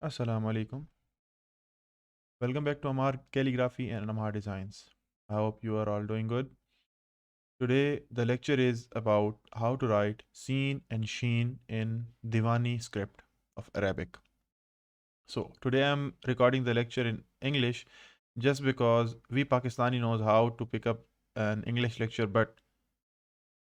Assalamu alaikum. Welcome back to Amar Calligraphy and Amar Designs. I hope you are all doing good. Today, the lecture is about how to write seen and sheen in Dewani script of Arabic. So, today I'm recording the lecture in English just because we Pakistani knows how to pick up an English lecture, but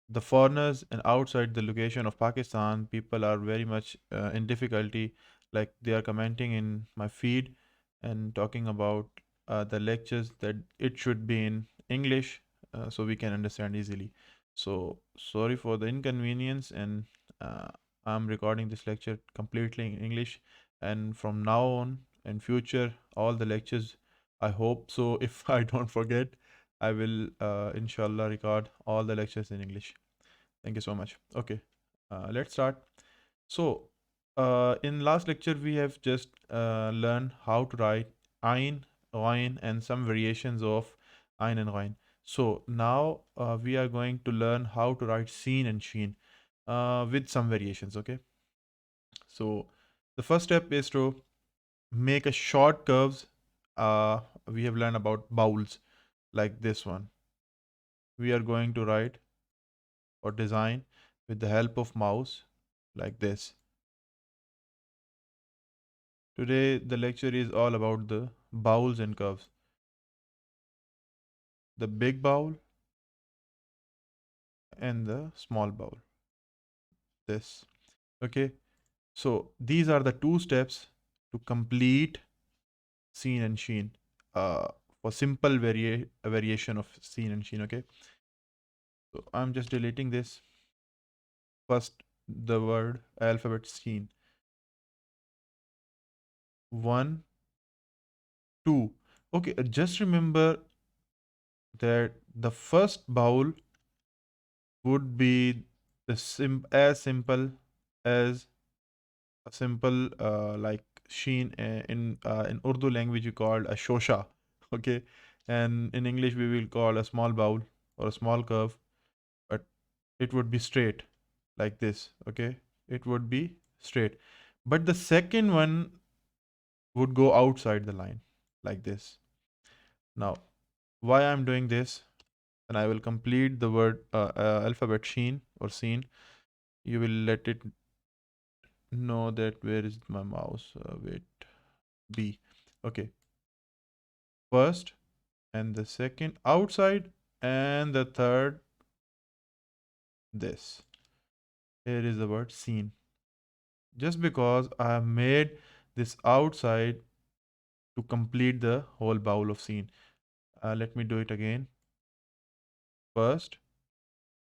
the foreigners and outside the location of Pakistan, people are very much in difficulty. Like they are commenting in my feed and talking about the lectures that it should be in English so we can understand easily. So sorry for the inconvenience, and uh, I'm recording this lecture completely in English. And from now on in future, all the lectures, I hope so. If I don't forget, I will inshallah record all the lectures in English. Thank you so much. Okay, let's start. So, in last lecture, we have just learned how to write ein, ghain, and some variations of ein and ghain. So now we are going to learn how to write seen and sheen with some variations. Okay. So the first step is to make a short curves. We have learned about bowls like this one. We are going to write or design with the help of mouse like this. Today, the lecture is all about the bowls and curves. The big bowl and the small bowl. This. Okay. So these are the two steps to complete seen and sheen. Uh, for simple variation of seen and sheen. Okay. So I'm just deleting this. First, the word alphabet seen. 1, 2. Okay. Just remember that the first bowl would be as simple as a simple like sheen in Urdu language you called a shosha, okay, and in English we will call a small bowl or a small curve, but it would be straight like this, okay, it would be straight, but the second one would go outside the line like this. Now, why I'm doing this, and I will complete the word alphabet sheen or seen. You will let it know that where is my mouse. Wait, B. Okay, first and the second outside, and the third this. Here is the word seen. Just because I have made this outside to complete the whole bowl of scene. Let me do it again. First,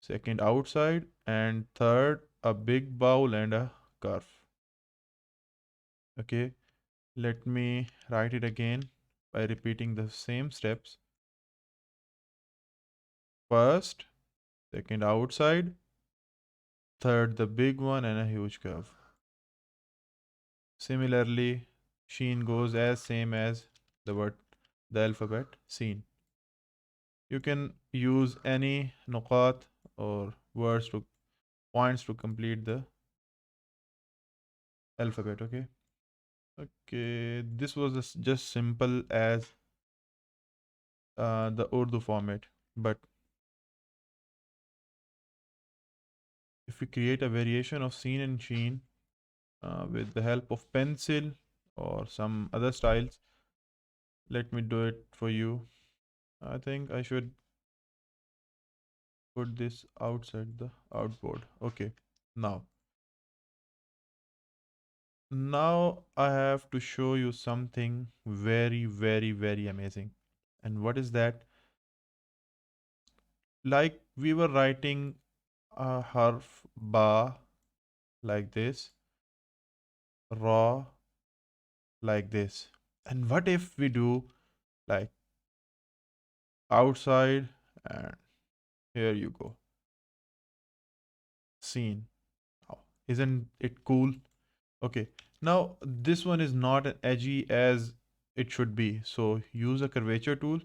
second outside, and third a big bowl and a curve. Okay, let me write it again by repeating the same steps. First, second outside, third the big one and a huge curve. Similarly, sheen goes as same as the alphabet seen. You can use any nuqat or words to points to complete the alphabet. Okay. Okay. This was just simple as the Urdu format. But if we create a variation of seen and sheen with the help of pencil or some other styles, let me do it for you. I think I should put this outside the outboard. Okay. Now I have to show you something very, very, very amazing. And what is that? Like we were writing a harf ba like this, ra like this. And what if we do like outside, and here you go, seen. Oh, isn't it cool? Okay. Now this one is not as edgy as it should be. So use a curvature tool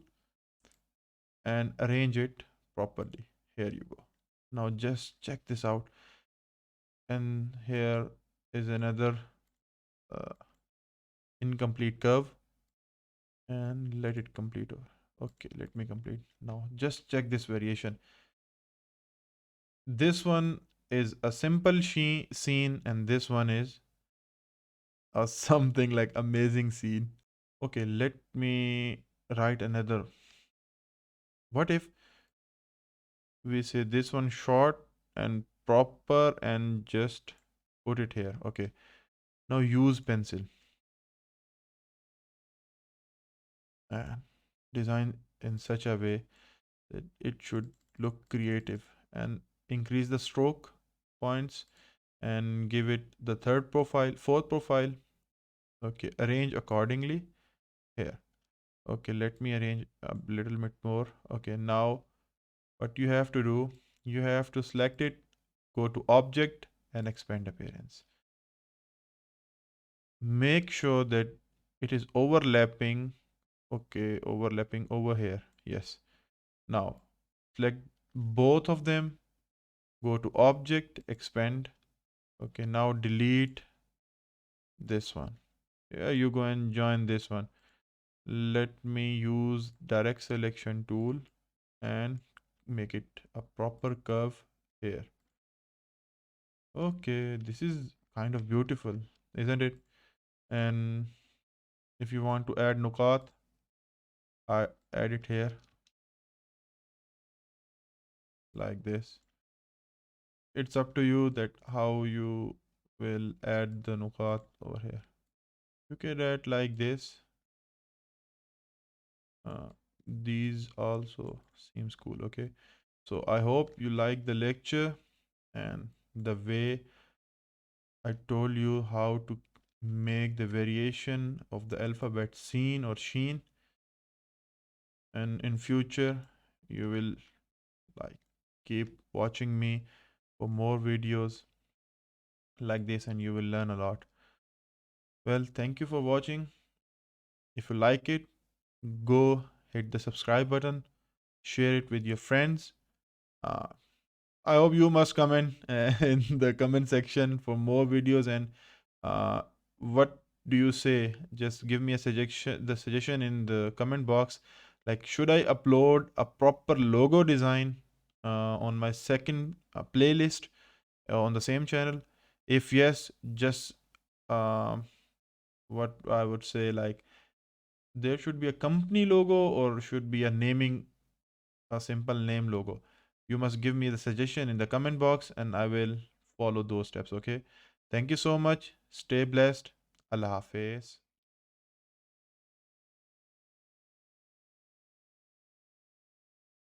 and arrange it properly. Here you go. Now just check this out. And here is another incomplete curve and let it complete over. Okay, let me complete now. Just check this variation. This one is a simple scene and this one is a something like amazing scene. Okay, let me write another. What if we say this one short and proper and just put it here? Okay, now use pencil and design in such a way that it should look creative, and increase the stroke points and give it the third profile, fourth profile. Okay, arrange accordingly here. Okay, let me arrange a little bit more. Okay, now what you have to do, you have to select it, go to object and expand appearance. Make sure that it is overlapping. Okay, overlapping over here. Yes. Now select both of them, go to object, expand. Okay, now delete this one. Yeah, you go and join this one. Let me use direct selection tool and make it a proper curve here. Okay, this is kind of beautiful, isn't it? And if you want to add nukat, I add it here like this. It's up to you that how you will add the nukat over here. You can add like this. Uh, these also seems cool. Okay, so I hope you like the lecture and the way I told you how to make the variation of the alphabet seen or sheen, and in future you will like keep watching me for more videos like this and you will learn a lot. Well, thank you for watching. If you like it, go hit the subscribe button, share it with your friends. uh, I hope you must comment in the comment section for more videos. And uh, what do you say? Just give me a suggestion in the comment box. Like, should I upload a proper logo design on my second playlist on the same channel? If yes, just um, what I would say, like, there should be a company logo or should be a naming, a simple name logo. You must give me the suggestion in the comment box and I will follow those steps. Okay, thank you so much. Stay blessed. Allah Hafiz.